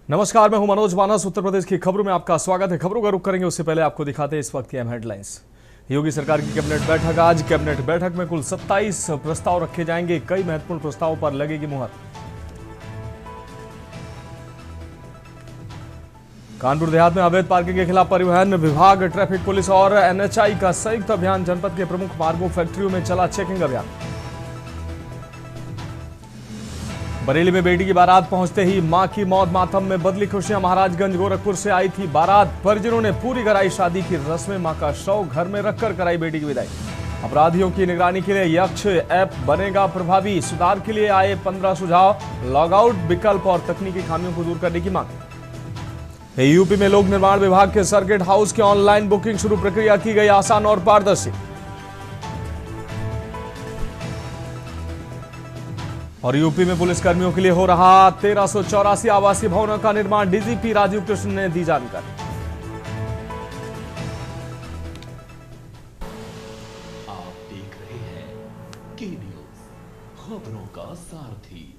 नमस्कार, मैं हूं मनोज मानस। उत्तर प्रदेश की खबरों में आपका स्वागत है। खबरों का रुख करेंगे उससे पहले आपको दिखाते हैं इस वक्त की अहम हेडलाइंस। योगी सरकार की कैबिनेट बैठक आज। कैबिनेट बैठक में कुल 27 प्रस्ताव रखे जाएंगे। कई महत्वपूर्ण प्रस्तावों पर लगेगी मुहर। कानपुर देहात में अवैध पार्किंग के खिलाफ परिवहन विभाग, ट्रैफिक पुलिस और एनएचआई का संयुक्त अभियान। जनपद के प्रमुख मार्गों, फैक्ट्रियों में चला चेकिंग अभियान। बरेली में बेटी की बारात पहुंचते ही मां की मौत, मातम में बदली खुशियां। महाराजगंज गोरखपुर से आई थी बारात, परिजनों ने पूरी कराई शादी की रस्में। मां का शव घर में रखकर कराई बेटी की विदाई। अपराधियों की निगरानी के लिए यक्ष ऐप बनेगा प्रभावी। सुधार के लिए आए 15 सुझाव। लॉगआउट विकल्प और तकनीकी खामियों को दूर करने की मांग। यूपी में लोक निर्माण विभाग के सर्किट हाउस की ऑनलाइन बुकिंग शुरू। प्रक्रिया की गई आसान और पारदर्शी। और यूपी में पुलिस कर्मियों के लिए हो रहा 1384 आवासीय भवनों का निर्माण। डीजीपी राजीव कृष्ण ने दी जानकारी। आप देख रहे हैं के न्यूज, खबरों का सारथी।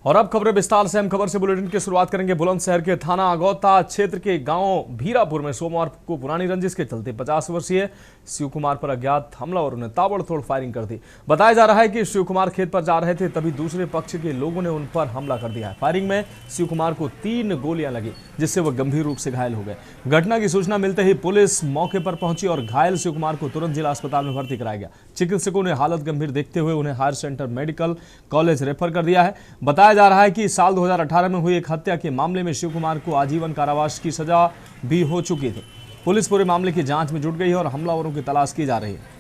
और अब खबरें विस्तार से। हम खबर से बुलेटिन की शुरुआत करेंगे बुलंदशहर के थाना अगौता क्षेत्र के गांव भीरापुर में सोमवार को पुरानी रंजिश के चलते 50 वर्षीय शिव कुमार पर अज्ञात हमलावरों ने ताबड़तोड़ फायरिंग कर दी। बताया जा रहा है कि शिव कुमार खेत पर जा रहे थे, तभी दूसरे पक्ष के लोगों ने उन पर हमला कर दिया है। फायरिंग में शिव कुमार को 3 गोलियां लगी, जिससे वह गंभीर रूप से घायल हो गए। घटना की सूचना मिलते ही पुलिस मौके पर पहुंची और घायल शिव कुमार को तुरंत जिला अस्पताल में भर्ती कराया गया। चिकित्सकों ने हालत गंभीर देखते हुए उन्हें higher centre medical college refer कर दिया है। बताया जा रहा है कि साल 2018 में हुई एक हत्या के मामले में शिव कुमार को आजीवन कारावास की सजा भी हो चुकी थी। पुलिस पूरे मामले की जांच में जुट गई है और हमलावरों की तलाश की जा रही है।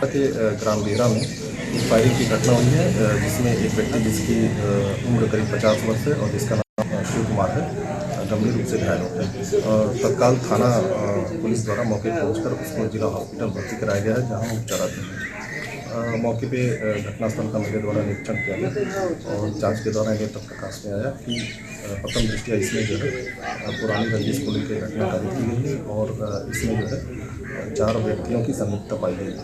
के ग्राम बेहरा में फायरिंग की घटना हुई है, जिसमें एक व्यक्ति जिसकी उम्र करीब 50 वर्ष है और जिसका नाम शिव कुमार है, गंभीर रूप से घायल हो गए। और तत्काल थाना पुलिस द्वारा मौके पर पहुंचकर उसको जिला हॉस्पिटल भर्ती कराया गया है, जहां उपचाराधीन है। मौके पे घटनास्थल का मेरे द्वारा निरीक्षण किया गया और जांच के दौरान ये तब प्रकाश में आया कि प्रथम दृष्टिया इसमें जो है पुरानी रंजिश को लेकर घटना कार्य की गई है और इसमें जो है 4 व्यक्तियों की संलिप्तता पाई गई है।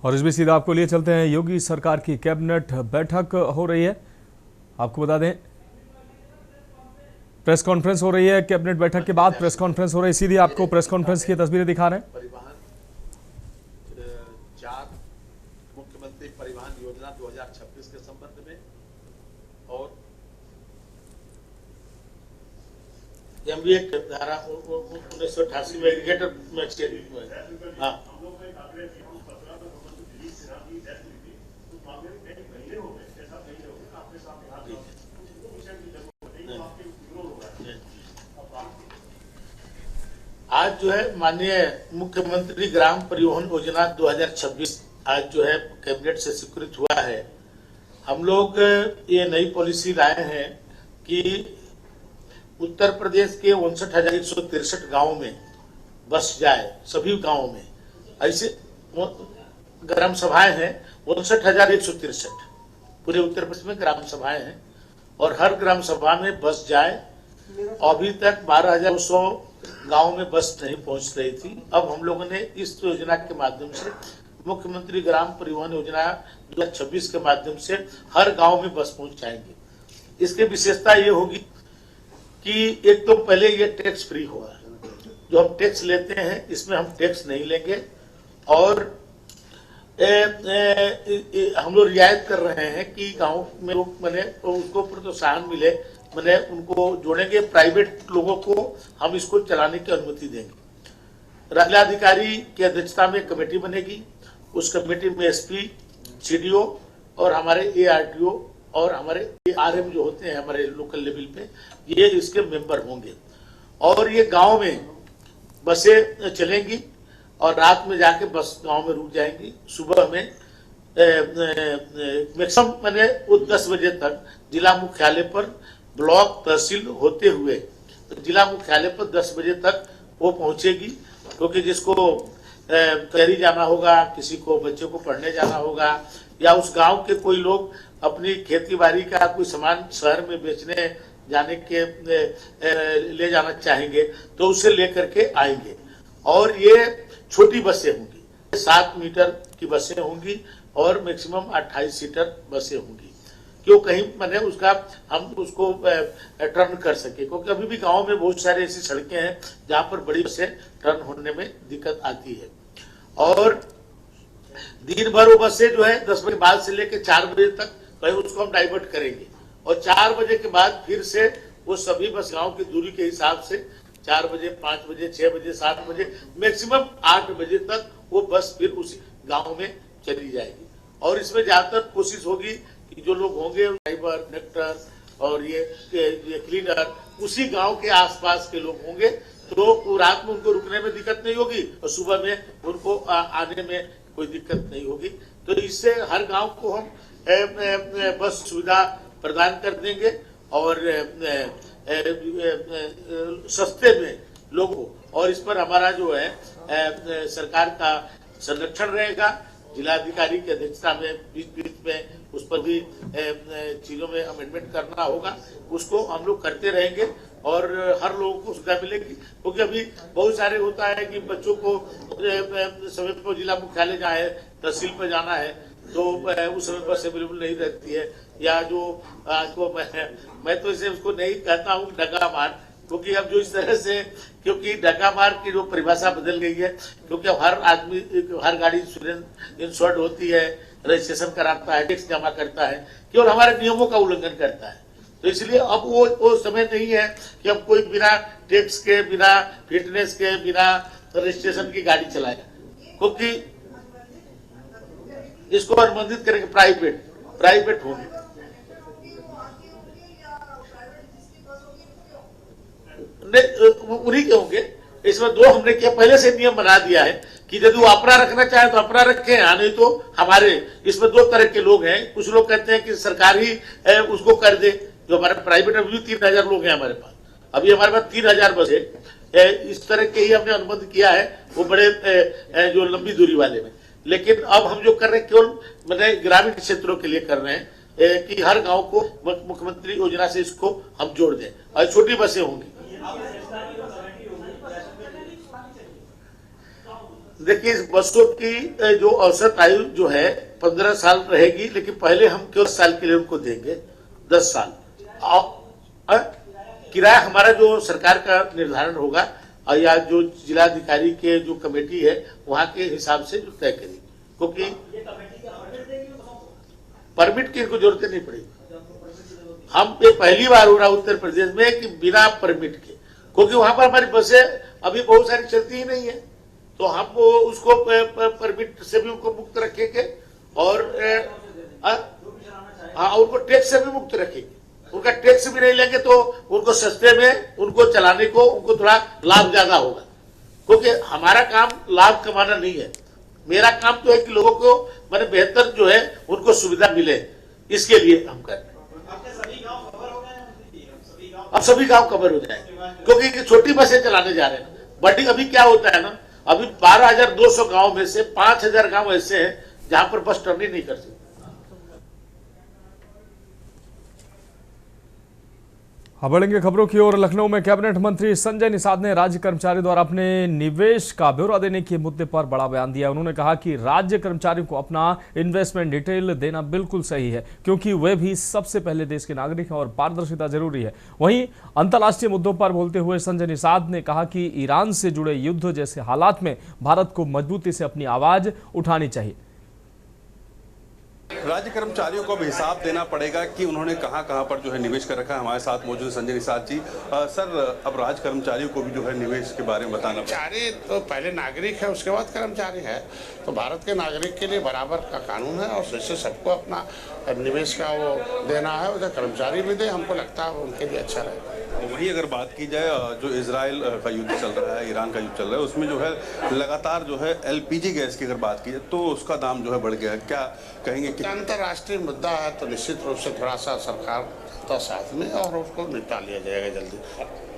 और इस बीच सीधा आपको लिए चलते हैं। योगी सरकार की कैबिनेट बैठक हो रही है। आपको बता दें, प्रेस कॉन्फ्रेंस हो रही है। कैबिनेट बैठक के बाद प्रेस कॉन्फ्रेंस हो रही है। सीधी आपको प्रेस कॉन्फ्रेंस की तस्वीरें दिखा रहे हैं। परिवहन 4 मुख्यमंत्री परिवहन योजना 2026 के संबंध में और एमबीए धारा 1988 में एग्रीगेटर में हाँ आज जो है माननीय मुख्यमंत्री ग्राम परिवहन योजना 2026 आज जो है कैबिनेट से स्वीकृत हुआ है। हम लोग ये नई पॉलिसी लाए हैं कि उत्तर प्रदेश के 59,163 गाँव में बस जाए। सभी गाँवों में ऐसे ग्राम सभाएं हैं। 59,163 पूरे उत्तर प्रदेश में ग्राम सभाएं हैं और हर ग्राम सभा में बस जाए। अभी तक 12,200 गाँव में बस नहीं पहुंच रही थी। अब हम लोगों ने इस योजना के माध्यम से मुख्यमंत्री ग्राम परिवहन योजना 2026 के माध्यम से हर गांव में बस पहुंच जाएंगे। इसकी विशेषता ये होगी कि एक तो पहले ये टैक्स फ्री होगा। जो हम टैक्स लेते हैं इसमें हम टैक्स नहीं लेंगे और हम लोग रियायत कर रहे हैं कि गांव में लोग मैंने उनको प्रोत्साहन मिले, मैंने उनको जोड़ेंगे। प्राइवेट लोगों को हम इसको चलाने की अनुमति देंगे। जिलाधिकारी की अध्यक्षता में कमेटी बनेगी। उस कमेटी में एसपी, सीडीओ और हमारे एआरटीओ और हमारे आरएम जो होते हैं हमारे लोकल लेवल पे, ये इसके मेंबर होंगे। और ये गांव में बसें चलेंगी और रात में जाके बस गांव में रुक जाएंगी। सुबह में मैक्सिमम मैंने वो 10 बजे तक जिला मुख्यालय पर ब्लॉक तहसील होते हुए जिला मुख्यालय पर 10 बजे तक वो पहुंचेगी। क्योंकि जिसको कचहरी जाना होगा, किसी को बच्चे को पढ़ने जाना होगा, या उस गांव के कोई लोग अपनी खेती बाड़ी का कोई सामान शहर में बेचने जाने के ले जाना चाहेंगे तो उसे लेकर के आएंगे। और ये छोटी बसें होंगी, 7 मीटर की बसें होंगी और मैक्सिमम 28 सीटर बसें होंगी। क्यों कहीं मैंने उसका हम उसको टर्न कर सके, क्योंकि अभी भी गांव में बहुत सारे ऐसी सड़कें हैं जहां पर बड़ी बसें टर्न होने में दिक्कत आती है। और दिन भर वो बसें जो है 10 बजे बाद से लेकर 4 बजे तक कहीं उसको हम डाइवर्ट करेंगे। और 4 बजे के बाद फिर से वो सभी बस गांव की दूरी के हिसाब से 4 बजे, 5 बजे, 6 बजे, 7 बजे, मैक्सिमम 8 बजे तक वो बस फिर उसी गांव में चली जाएगी। और इसमें ज्यादातर कोशिश होगी कि जो लोग होंगे ड्राइवर, कंडक्टर और ये क्लीनर उसी गांव के आसपास के लोग होंगे, तो रात में उनको रुकने में दिक्कत नहीं होगी और सुबह में उनको आने में कोई दिक्कत नहीं होगी। तो इससे हर गांव को हम बस सुविधा प्रदान कर देंगे और सस्ते में लोगों। और इस पर हमारा जो है सरकार का संरक्षण रहेगा। जिलाधिकारी की अध्यक्षता में बीच में उस पर भी चीजों में अमेंडमेंट करना होगा, उसको हम लोग करते रहेंगे और हर लोगों को सुविधा मिलेगी। क्योंकि अभी बहुत सारे होता है कि बच्चों को समय पर जिला मुख्यालय जाना है, तहसील पर जाना है, तो उस समय बस अवेलेबल नहीं रहती है। या जो को मैं तो इसे उसको नहीं कहता हूँ डगा मार, क्योंकि अब जो इस तरह से, क्योंकि डगा मार की जो परिभाषा बदल गई है, क्योंकि अब हर आदमी, हर गाड़ी इंश्योर्ड होती है, रजिस्ट्रेशन कराता है, टैक्स जमा करता है, केवल हमारे नियमों का उल्लंघन करता है। तो इसलिए अब वो समय नहीं है कि अब कोई बिना टैक्स के, बिना फिटनेस के, बिना रजिस्ट्रेशन की गाड़ी चलाएगा। क्योंकि इसको अनुबंधित करेंगे प्राइवेट होंगे। उन्हीं के होंगे। इसमें 2 हमने किया, पहले से नियम बना दिया है कि यदि वो अपना रखना चाहे तो अपना रखें, नहीं तो हमारे। इसमें 2 तरह के लोग हैं। कुछ लोग कहते हैं कि सरकार ही उसको कर दे। जो हमारे प्राइवेट में भी 3000 लोग हैं हमारे पास, अभी हमारे पास 3000 बस है। इस तरह के ही हमने अनुबंध किया है, वो बड़े जो लंबी दूरी वाले में। लेकिन अब हम जो कर रहे हैं केवल मैंने ग्रामीण क्षेत्रों के लिए कर रहे हैं कि हर गांव को मुख्यमंत्री योजना से इसको हम जोड़ दें। और छोटी बसें होंगी। देखिए, इस बसों की जो औसत आयु जो है 15 साल रहेगी, लेकिन पहले हम केवल साल के लिए उनको देंगे 10 साल। किराया हमारा जो सरकार का निर्धारण होगा या जो जिलाधिकारी के जो कमेटी है वहां के हिसाब से जो तय करेगी। क्योंकि परमिट की इनको जरूरत नहीं पड़ेगी। हम ये पहली बार हो रहा उत्तर प्रदेश में कि बिना परमिट के, क्योंकि वहां पर हमारी बसें अभी बहुत सारी चलती ही नहीं है, तो हम उसको परमिट से भी उनको मुक्त रखेंगे और उनको टैक्स से भी मुक्त रखेंगे। उनका टैक्स भी नहीं लेंगे तो उनको सस्ते में उनको चलाने को उनको थोड़ा लाभ ज्यादा होगा। क्योंकि हमारा काम लाभ कमाना नहीं है, मेरा काम तो है कि लोगों को मैंने बेहतर जो है उनको सुविधा मिले, इसके लिए हम कर रहे हैं। अब सभी गांव कवर हो जाएंगे, क्योंकि छोटी बसें चलाने जा रहे हैं। बड़ी अभी क्या होता है ना, अभी 12,200 गांव में से 5,000 गांव ऐसे हैं जहां पर बस टर्न ही नहीं कर सकते। अब बढ़ेंगे खबरों की ओर। लखनऊ में कैबिनेट मंत्री संजय निषाद ने राज्य कर्मचारियों द्वारा अपने निवेश का ब्यौरा देने के मुद्दे पर बड़ा बयान दिया। उन्होंने कहा कि राज्य कर्मचारियों को अपना इन्वेस्टमेंट डिटेल देना बिल्कुल सही है, क्योंकि वे भी सबसे पहले देश के नागरिक हैं और पारदर्शिता जरूरी है। वहीं अंतर्राष्ट्रीय मुद्दों पर बोलते हुए संजय निषाद ने कहा कि ईरान से जुड़े युद्ध जैसे हालात में भारत को मजबूती से अपनी आवाज उठानी चाहिए। राज्य कर्मचारियों को अब हिसाब देना पड़ेगा कि उन्होंने कहां कहां पर जो है निवेश कर रखा है। हमारे साथ मौजूद संजय निषाद जी। सर, अब राज्य कर्मचारियों को भी जो है निवेश के बारे में बताना पड़ेगा। कर्मचारी तो पहले नागरिक है, उसके बाद कर्मचारी है। तो भारत के नागरिक के लिए बराबर का कानून है और जैसे सबको अपना निवेश का वो देना है उधर कर्मचारी भी दे, हमको लगता है उनके लिए अच्छा रहेगा। वही अगर बात की जाए, जो इजराइल का युद्ध चल रहा है, ईरान का युद्ध चल रहा है, उसमें जो है लगातार जो है LPG गैस की अगर बात की जाए तो उसका दाम जो है बढ़ गया है। क्या कहेंगे कि अंतर्राष्ट्रीय मुद्दा है तो निश्चित रूप से थोड़ा सा सरकार तो साथ में और उसको निपटा लिया जाएगा जल्दी।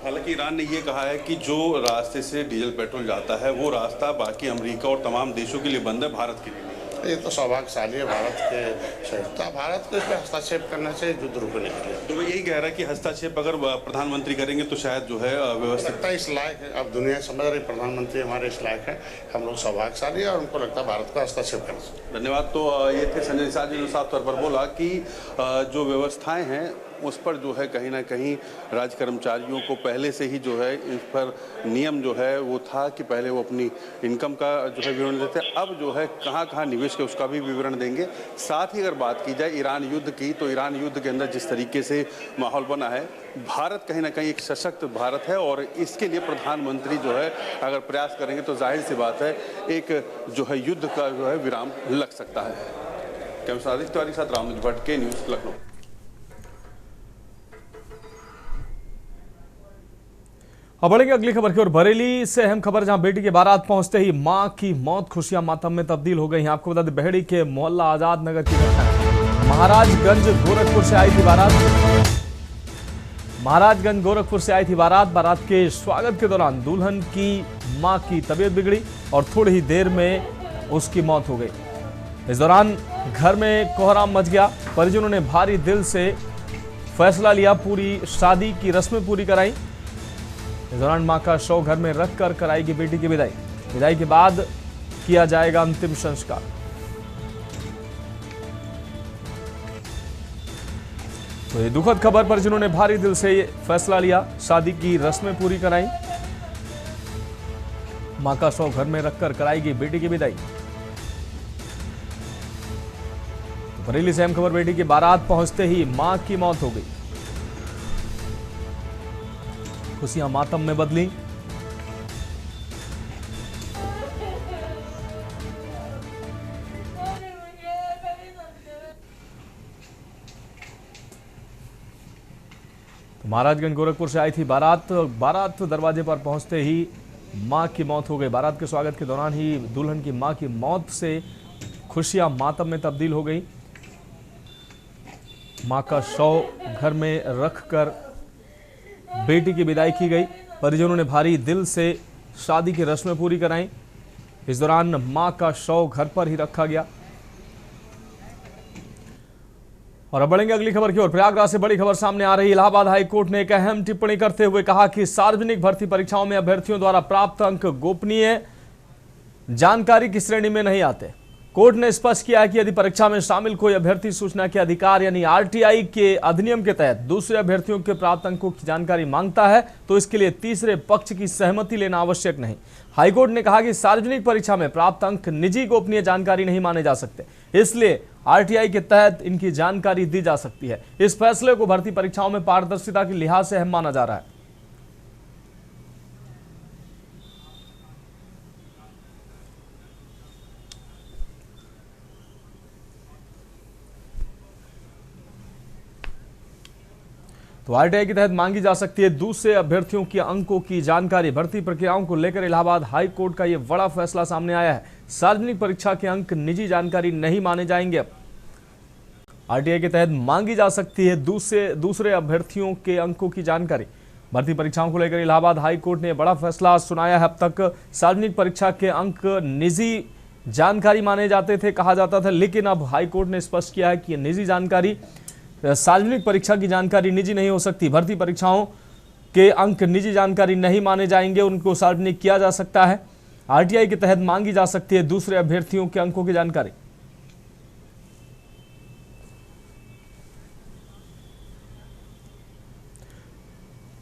हालांकि ईरान ने ये कहा है कि जो रास्ते से डीजल पेट्रोल जाता है वो रास्ता बाकी अमेरिका और तमाम देशों के लिए बंद है, भारत के लिए नहीं। ये तो सौभाग्यशाली है भारत के सहयोगिता, भारत को इसमें हस्तक्षेप करने से युद्ध रुकने के लिए। तो मैं यही कह रहा है कि हस्तक्षेप अगर प्रधानमंत्री करेंगे तो शायद जो है व्यवस्थित लगता है इस लायक है। अब दुनिया समझ रही प्रधानमंत्री हमारे इस लायक है, हम लोग सौभाग्यशाली है और उनको लगता है भारत को हस्तक्षेप करना चाहिए। धन्यवाद। तो ये थे संजय निषाद जी ने साफ तौर पर बोला कि जो व्यवस्थाएं हैं उस पर जो है कहीं ना कहीं राज्य कर्मचारियों को पहले से ही जो है इस पर नियम जो है वो था कि पहले वो अपनी इनकम का जो है विवरण देते हैं, अब जो है कहाँ कहाँ निवेश के उसका भी विवरण देंगे। साथ ही अगर बात की जाए ईरान युद्ध की, तो ईरान युद्ध के अंदर जिस तरीके से माहौल बना है, भारत कहीं ना कहीं एक सशक्त भारत है और इसके लिए प्रधानमंत्री जो है अगर प्रयास करेंगे तो जाहिर सी बात है एक जो है युद्ध का जो है विराम लग सकता है। कैमरा आदित्य तिवारी के साथ रामनिज भट्ट, के न्यूज़, लखनऊ। अब बढ़ेंगे अगली खबर की ओर। बरेली से अहम खबर, जहां बेटी की बारात पहुंचते ही मां की मौत खुशियां मातम में तब्दील हो गई। आपको बता दें, बहेड़ी के मोहल्ला आजाद नगर की घटना है। महाराजगंज गोरखपुर से आई थी बारात। बारात के स्वागत के दौरान दुल्हन की मां की तबीयत बिगड़ी और थोड़ी ही देर में उसकी मौत हो गई। इस दौरान घर में कोहराम मच गया। परिजनों ने भारी दिल से फैसला लिया, पूरी शादी की रस्में पूरी कराई। इस दौरान मां का शव घर में रखकर कराएगी बेटी की विदाई। विदाई के बाद किया जाएगा अंतिम संस्कार। तो ये दुखद खबर पर जिन्होंने भारी दिल से फैसला लिया, शादी की रस्में पूरी कराई, मां का शव घर में रखकर कराएगी बेटी की विदाई। तो बरेली से अहम खबर, बेटी की बारात पहुंचते ही मां की मौत हो गई। खुशियां मातम में बदली। तो महाराजगंज गोरखपुर से आई थी बारात दरवाजे पर पहुंचते ही मां की मौत हो गई। बारात के स्वागत के दौरान ही दुल्हन की मां की मौत से खुशियां मातम में तब्दील हो गई। मां का शव घर में रखकर बेटी की विदाई की गई। परिजनों ने भारी दिल से शादी की रस्में पूरी कराई। इस दौरान मां का शव घर पर ही रखा गया। और अब बढ़ेंगे अगली खबर की ओर। प्रयागराज से बड़ी खबर सामने आ रही। इलाहाबाद हाई कोर्ट ने एक अहम टिप्पणी करते हुए कहा कि सार्वजनिक भर्ती परीक्षाओं में अभ्यर्थियों द्वारा प्राप्त अंक गोपनीय जानकारी की श्रेणी में नहीं आते। कोर्ट ने स्पष्ट किया है कि यदि परीक्षा में शामिल कोई अभ्यर्थी सूचना के अधिकार यानी RTI के अधिनियम के तहत दूसरे अभ्यर्थियों के प्राप्त अंकों की जानकारी मांगता है तो इसके लिए तीसरे पक्ष की सहमति लेना आवश्यक नहीं। हाईकोर्ट ने कहा कि सार्वजनिक परीक्षा में प्राप्त अंक निजी गोपनीय जानकारी नहीं माने जा सकते, इसलिए RTI के तहत इनकी जानकारी दी जा सकती है। इस फैसले को भर्ती परीक्षाओं में पारदर्शिता के लिहाज से अहम माना जा रहा है। तो RTI के तहत मांगी जा सकती है दूसरे अभ्यर्थियों के अंकों की जानकारी। भर्ती प्रक्रियाओं को लेकर इलाहाबाद हाई कोर्ट का यह बड़ा फैसला सामने आया है। सार्वजनिक परीक्षा के अंक निजी जानकारी नहीं माने जाएंगे। अब RTI के तहत मांगी जा सकती है दूसरे अभ्यर्थियों के अंकों की जानकारी। भर्ती परीक्षाओं को लेकर इलाहाबाद हाई कोर्ट ने बड़ा फैसला सुनाया है। अब तक सार्वजनिक परीक्षा के अंक निजी जानकारी माने जाते थे, कहा जाता था, लेकिन अब हाई कोर्ट ने स्पष्ट किया है कि निजी जानकारी, सार्वजनिक परीक्षा की जानकारी निजी नहीं हो सकती। भर्ती परीक्षाओं के अंक निजी जानकारी नहीं माने जाएंगे, उनको सार्वजनिक किया जा सकता है। RTI के तहत मांगी जा सकती है दूसरे अभ्यर्थियों के अंकों की जानकारी।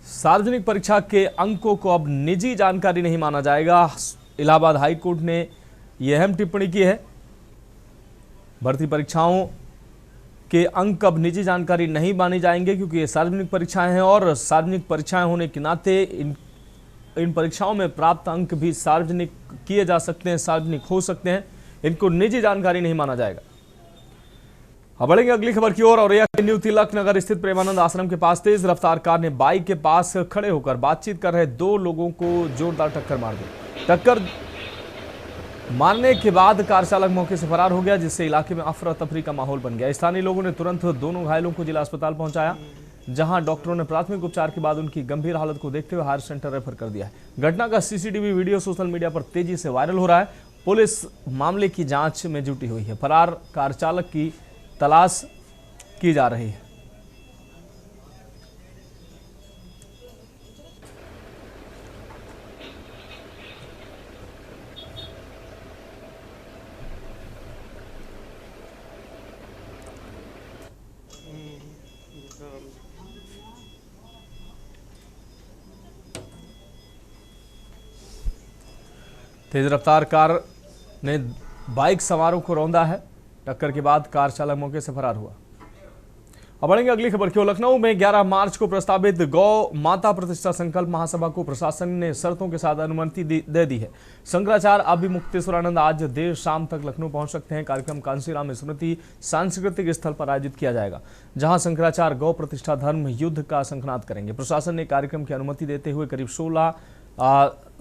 सार्वजनिक परीक्षा के अंकों को अब निजी जानकारी नहीं माना जाएगा। इलाहाबाद हाई कोर्ट ने यह अहम टिप्पणी की है। भर्ती परीक्षाओं के अंक अब निजी जानकारी नहीं माने जाएंगे, क्योंकि ये सार्वजनिक परीक्षाएं हैं और सार्वजनिक परीक्षाएं होने के नाते इन परीक्षाओं में प्राप्त अंक भी सार्वजनिक किए जा सकते हैं, सार्वजनिक हो सकते हैं। इनको निजी जानकारी नहीं माना जाएगा। अब बढ़ेंगे अगली खबर की ओर। औरैया के न्यू तिलक नगर स्थित प्रेमानंद आश्रम के पास तेज रफ्तार कार ने बाइक के पास खड़े होकर बातचीत कर रहे 2 लोगों को जोरदार टक्कर मार दी। टक्कर मारने के बाद कार चालक मौके से फरार हो गया, जिससे इलाके में अफरा तफरी का माहौल बन गया। स्थानीय लोगों ने तुरंत दोनों घायलों को जिला अस्पताल पहुंचाया, जहां डॉक्टरों ने प्राथमिक उपचार के बाद उनकी गंभीर हालत को देखते हुए हायर सेंटर रेफर कर दिया है। घटना का सीसीटीवी वीडियो सोशल मीडिया पर तेजी से वायरल हो रहा है। पुलिस मामले की जांच में जुटी हुई है। फरार कार चालक की तलाश की जा रही है। तेज रफ्तार कार ने बाइक सवारों को रौंदा है। टक्कर के बाद कार चालक मौके से फरार हुआ। अब बढ़ेंगे अगली खबर की ओर। लखनऊ में 11 मार्च को प्रस्तावित गौ माता प्रतिष्ठा संकल्प महासभा को प्रशासन ने शर्तों के साथ अनुमति दे दी है। शंकराचार्य अभिमुक्तेश्वरानंद आज देर शाम तक लखनऊ पहुंच सकते हैं। कार्यक्रम कांशीराम स्मृति सांस्कृतिक स्थल पर आयोजित किया जाएगा, जहां शंकराचार्य गौ प्रतिष्ठा धर्म युद्ध का शंखनाद करेंगे। प्रशासन ने कार्यक्रम की अनुमति देते हुए करीब 16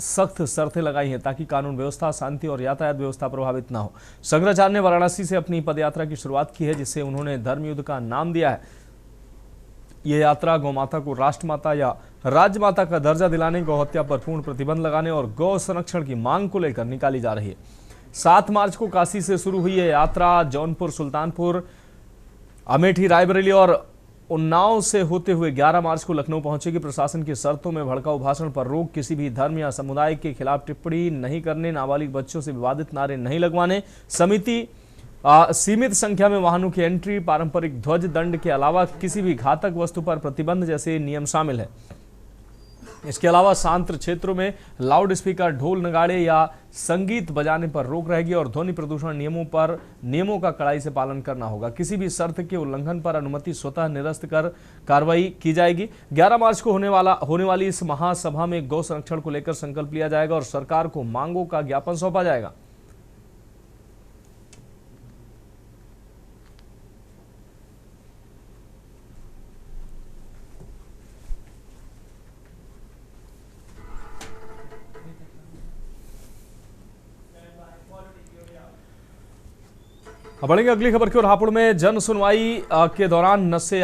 सख्त शर्तें लगाई हैं, ताकि कानून व्यवस्था, शांति और यातायात व्यवस्था प्रभावित न हो। शंकराचार्य ने वाराणसी से अपनी पदयात्रा की शुरुआत की है, जिसे उन्होंने धर्मयुद्ध का नाम दिया है। यह यात्रा गौ माता को राष्ट्रमाता या राजमाता का दर्जा दिलाने, गौ हत्या पर पूर्ण प्रतिबंध लगाने और गौ संरक्षण की मांग को लेकर निकाली जा रही है। 7 मार्च को काशी से शुरू हुई यह यात्रा जौनपुर, सुल्तानपुर, अमेठी, रायबरेली और उन्नाव से होते हुए 11 मार्च को लखनऊ पहुंचेगी। प्रशासन की शर्तों में भड़काऊ भाषण पर रोक, किसी भी धर्म या समुदाय के खिलाफ टिप्पणी नहीं करने, नाबालिग बच्चों से विवादित नारे नहीं लगवाने, सीमित संख्या में वाहनों की एंट्री, पारंपरिक ध्वज दंड के अलावा किसी भी घातक वस्तु पर प्रतिबंध जैसे नियम शामिल है। इसके अलावा शांत क्षेत्रों में लाउड स्पीकर, ढोल नगाड़े या संगीत बजाने पर रोक रहेगी और ध्वनि प्रदूषण नियमों का कड़ाई से पालन करना होगा। किसी भी शर्त के उल्लंघन पर अनुमति स्वतः निरस्त कर कार्रवाई की जाएगी। 11 मार्च को होने वाली इस महासभा में गौ संरक्षण को लेकर संकल्प लिया जाएगा और सरकार को मांगों का ज्ञापन सौंपा जाएगा। अब बढ़ेंगे अगली खबर की ओर। हापुड़ में जन सुनवाई के दौरान नशे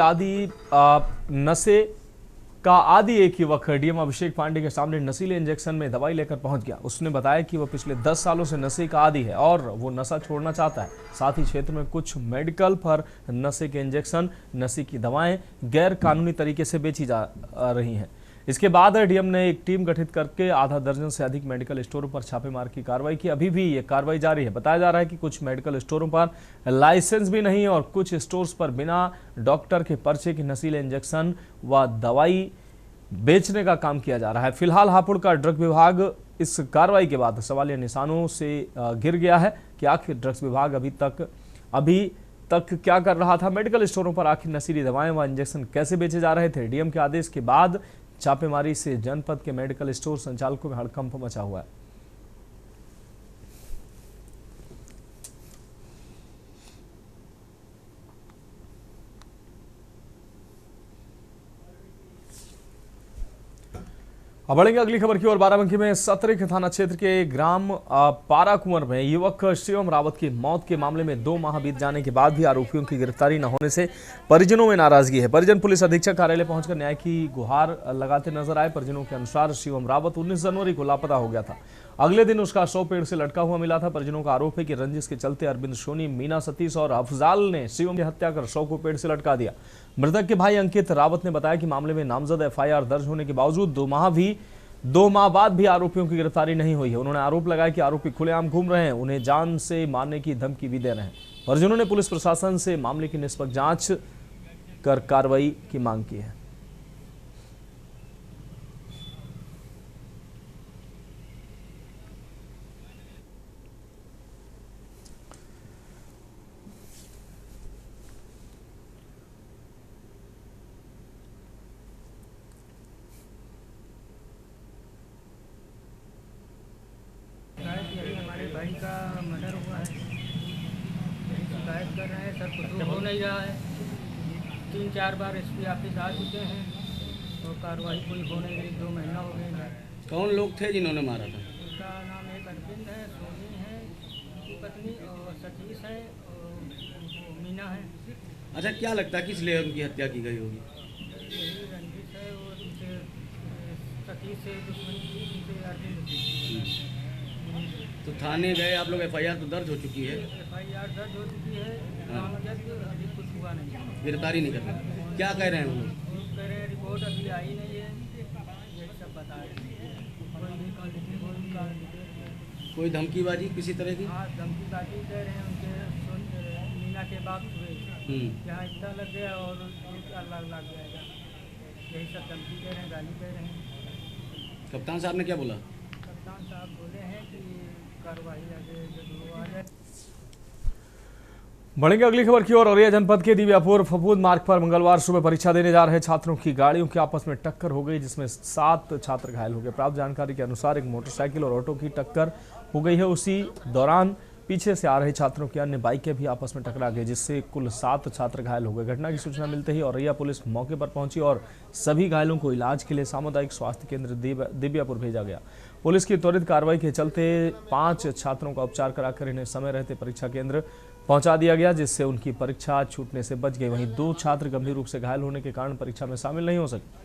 का आदि एक युवक डीएम अभिषेक पांडे के सामने नशीले इंजेक्शन में दवाई लेकर पहुंच गया। उसने बताया कि वह पिछले 10 सालों से नशे का आदी है और वो नशा छोड़ना चाहता है। साथ ही क्षेत्र में कुछ मेडिकल पर नशे के इंजेक्शन, नशे की दवाएं गैर कानूनी तरीके से बेची जा रही हैं। इसके बाद डीएम ने एक टीम गठित करके आधा दर्जन से अधिक मेडिकल स्टोरों पर छापेमार की कार्रवाई की। अभी भी ये कार्रवाई जारी है। बताया जा रहा है कि कुछ मेडिकल स्टोरों पर लाइसेंस भी नहीं और कुछ स्टोर्स पर बिना डॉक्टर के पर्चे के नशीले इंजेक्शन व दवाई बेचने का काम किया जा रहा है। फिलहाल हापुड़ का ड्रग विभाग इस कार्रवाई के बाद सवालिया निशानों से घिर गया है कि आखिर ड्रग्स विभाग अभी तक क्या कर रहा था। मेडिकल स्टोरों पर आखिर नशीली दवाएं व इंजेक्शन कैसे बेचे जा रहे थे। डीएम के आदेश के बाद छापेमारी से जनपद के मेडिकल स्टोर संचालकों में हड़कंप मचा हुआ है। अब बढ़ेंगे अगली खबर की ओर। बाराबंकी में सतरिक थाना क्षेत्र के ग्राम पाराकुंवर में युवक शिवम रावत की मौत के मामले में 2 माह बीत जाने के बाद भी आरोपियों की गिरफ्तारी न होने से परिजनों में नाराजगी है। परिजन पुलिस अधीक्षक कार्यालय पहुंचकर न्याय की गुहार लगाते नजर आए। परिजनों के अनुसार शिवम रावत 19 जनवरी को लापता हो गया था। अगले दिन उसका शव पेड़ से लटका हुआ मिला था। परिजनों का आरोप है कि रंजिश के चलते अरविंद सोनी, मीना सतीश और अफजाल ने शिवम की हत्या कर शव को पेड़ से लटका दिया। मृतक के भाई अंकित रावत ने बताया कि मामले में नामजद एफआईआर दर्ज होने के बावजूद 2 माह बाद भी आरोपियों की गिरफ्तारी नहीं हुई है। उन्होंने आरोप लगाया कि आरोपी खुलेआम घूम रहे हैं, उन्हें जान से मारने की धमकी भी दे रहे हैं। परिजनों ने पुलिस प्रशासन से मामले की निष्पक्ष जांच कर कार्रवाई की मांग की है। भाई का मर्डर हुआ है, यही शिकायत कर रहे हैं सर, कुछ हो नहीं रहा है। 3-4 बार एसपी ऑफिस आ चुके हैं और कार्रवाई कोई हो नहीं रही, 2 महीना हो गए हैं। कौन लोग थे जिन्होंने मारा था? उसका नाम एक अरविंद है, सोनी है उनकी पत्नी, और सतीश है और मीना है। अच्छा, क्या लगता है किस लिए उनकी हत्या की गई होगी? यही रंजिश है और उनसे सतीश से दुश्मनी की, उनसे अरविंद की। तो थाने गए आप लोग, एफआईआर तो दर्ज हो चुकी है? एफआईआर दर्ज हो चुकी है, अभी कुछ हुआ नहीं, गिरफ्तारी नहीं कर रहे। क्या कह रहे हैं वो लोग? वो कह रहे हैं रिपोर्ट अभी आई नहीं है, यही सब बता रहे हैं। कोई भी कॉल लिखे, कोई भी कॉल लिखे। कोई धमकीबाजी किसी तरह की? हाँ, धमकीबाजी कह रहे हैं उनके मीना के बाप हुए, यहाँ इतना लग गया और 1 लाख लग जाएगा, यही सब धमकी कह रहे हैं, गाली कह रहे हैं। कप्तान साहब ने क्या बोला? कप्तान साहब बोले हैं कि कार्रवाई आगे जरूर आ जाए। बढ़ेंगे अगली खबर की ओर। औरैया जनपद के दिव्यापुर फफूद मार्ग पर मंगलवार सुबह परीक्षा देने जा रहे छात्रों की गाड़ियों की आपस में टक्कर हो गई, जिसमें 7 छात्र घायल हो गए। प्राप्त जानकारी के अनुसार एक मोटरसाइकिल और ऑटो की टक्कर हो गई है। उसी दौरान पीछे से आ रहे छात्रों की अन्य बाइकें भी आपस में टकरा गई, जिससे कुल 7 छात्र घायल हो गए। घटना की सूचना मिलते ही औरैया पुलिस मौके पर पहुंची और सभी घायलों को इलाज के लिए सामुदायिक स्वास्थ्य केंद्र दिव्यापुर भेजा गया। पुलिस की त्वरित कार्रवाई के चलते 5 छात्रों का उपचार कराकर इन्हें समय रहते परीक्षा केंद्र पहुंचा दिया गया, जिससे उनकी परीक्षा छूटने से बच गई। वहीं 2 छात्र गंभीर रूप से घायल होने के कारण परीक्षा में शामिल नहीं हो सके।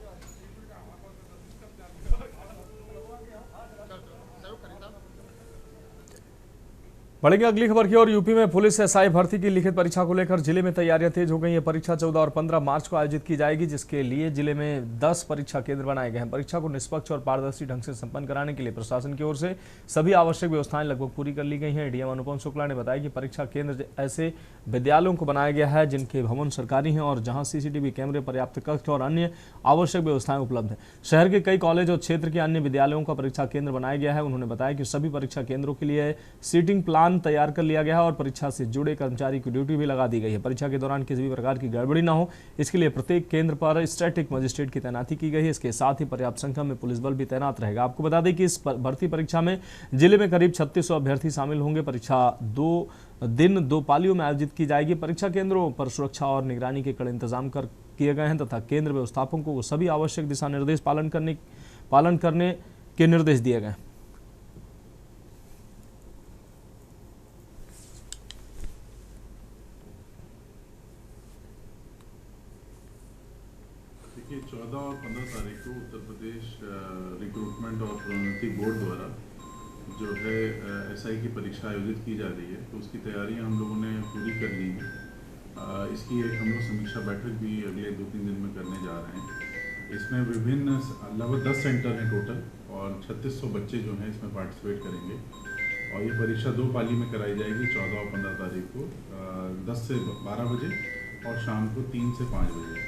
बढ़ेंगे अगली खबर की ओर। यूपी में पुलिस एसआई भर्ती की लिखित परीक्षा को लेकर जिले में तैयारियां तेज हो गई हैं। परीक्षा 14 और 15 मार्च को आयोजित की जाएगी, जिसके लिए जिले में 10 परीक्षा केंद्र बनाए गए हैं। परीक्षा को निष्पक्ष और पारदर्शी ढंग से संपन्न कराने के लिए प्रशासन की ओर से सभी आवश्यक व्यवस्थाएं लगभग पूरी कर ली गई हैं। डीएम अनुपम शुक्ला ने बताया कि परीक्षा केंद्र ऐसे विद्यालयों को बनाया गया है जिनके भवन सरकारी हैं और जहां सीसीटीवी कैमरे, पर्याप्त कक्ष और अन्य आवश्यक व्यवस्थाएं उपलब्ध हैं। शहर के कई कॉलेज और क्षेत्र के अन्य विद्यालयों का परीक्षा केंद्र बनाया गया है। उन्होंने बताया कि सभी परीक्षा केंद्रों के लिए सीटिंग प्लान तैयार कर लिया गया है और परीक्षा से जुड़े कर्मचारी की ड्यूटी भी लगा दी गई है। परीक्षा के दौरान किसी भी प्रकार की गड़बड़ी न हो, इसके लिए प्रत्येक केंद्र पर स्टैटिक मजिस्ट्रेट की तैनाती की गई है। इसके साथ ही पर्याप्त संख्या में पुलिस बल भी तैनात रहेगा। आपको बता दें कि इस भर्ती परीक्षा में जिले में करीब 3600 अभ्यर्थी शामिल होंगे। परीक्षा 2 दिन 2 पालियों में आयोजित की जाएगी। परीक्षा केंद्रों पर सुरक्षा और निगरानी के कड़े इंतजाम किए गए हैं तथा केंद्र व्यवस्थापकों को सभी आवश्यक दिशा निर्देश पालन करने के निर्देश दिए गए हैं। देखिए 14 और 15 तारीख को उत्तर प्रदेश रिक्रूटमेंट और प्रोन्नति बोर्ड द्वारा जो है एसआई की परीक्षा आयोजित की जा रही है, तो उसकी तैयारियां हम लोगों ने पूरी कर ली हैं। इसकी एक हम लोग समीक्षा बैठक भी अगले 2-3 दिन में करने जा रहे हैं। इसमें विभिन्न लगभग 10 सेंटर हैं टोटल और 3600 बच्चे जो हैं इसमें पार्टिसिपेट करेंगे और ये परीक्षा 2 पाली में कराई जाएगी 14 और 15 तारीख को 10 से 12 बजे और शाम को 3 से 5 बजे।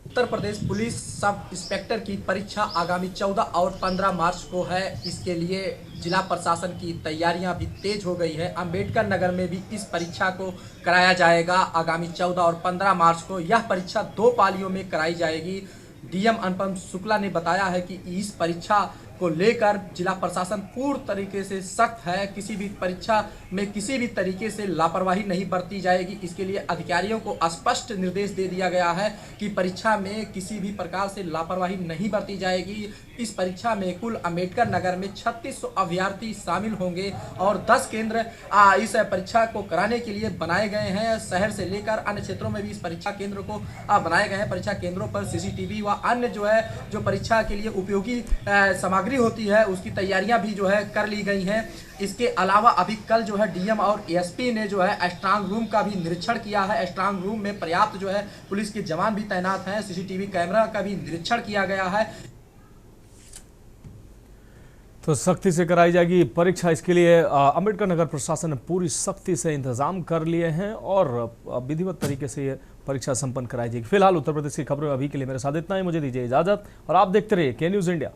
Uttar Pradesh police sub inspector की परीक्षा आगामी 14 और 15 मार्च को है। इसके लिए जिला प्रशासन की तैयारियां भी तेज हो गई है। अंबेडकर नगर में भी इस परीक्षा को कराया जाएगा आगामी 14 और 15 मार्च को। यह परीक्षा 2 पालियों में कराई जाएगी। डीएम अनुपम शुक्ला ने बताया है कि इस परीक्षा को लेकर जिला प्रशासन पूर्ण तरीके से सख्त है। किसी भी परीक्षा में किसी भी तरीके से लापरवाही नहीं बरती जाएगी। इसके लिए अधिकारियों को स्पष्ट निर्देश दे दिया गया है कि परीक्षा में किसी भी प्रकार से लापरवाही नहीं बरती जाएगी। इस परीक्षा में कुल अंबेडकर नगर में 3600 अभ्यर्थी शामिल होंगे और 10 केंद्र इस परीक्षा को कराने के लिए बनाए गए हैं। शहर से लेकर अन्य क्षेत्रों में भी इस परीक्षा केंद्र को बनाए गए हैं। परीक्षा केंद्रों पर सीसीटीवी व अन्य जो परीक्षा के लिए उपयोगी सामग्री होती है उसकी तैयारियां भी कर ली गई हैं। इसके अलावा अभी कल डीएम और एसपी ने स्ट्रांग रूम का भी निरीक्षण किया है। स्ट्रांग रूम में पर्याप्त पुलिस के जवान भी तैनात हैं। सीसीटीवी कैमरा का भी निरीक्षण किया गया है। तो सख्ती से कराई जाएगी परीक्षा। इसके लिए अंबेडकर नगर प्रशासन ने पूरी सख्ती से इंतजाम कर लिए हैं और विधिवत तरीके से ये परीक्षा संपन्न कराई जाएगी। फिलहाल उत्तर प्रदेश की खबरों अभी के लिए मेरे साथ इतना ही। मुझे दीजिए इजाजत और आप देखते रहिए के न्यूज़ इंडिया।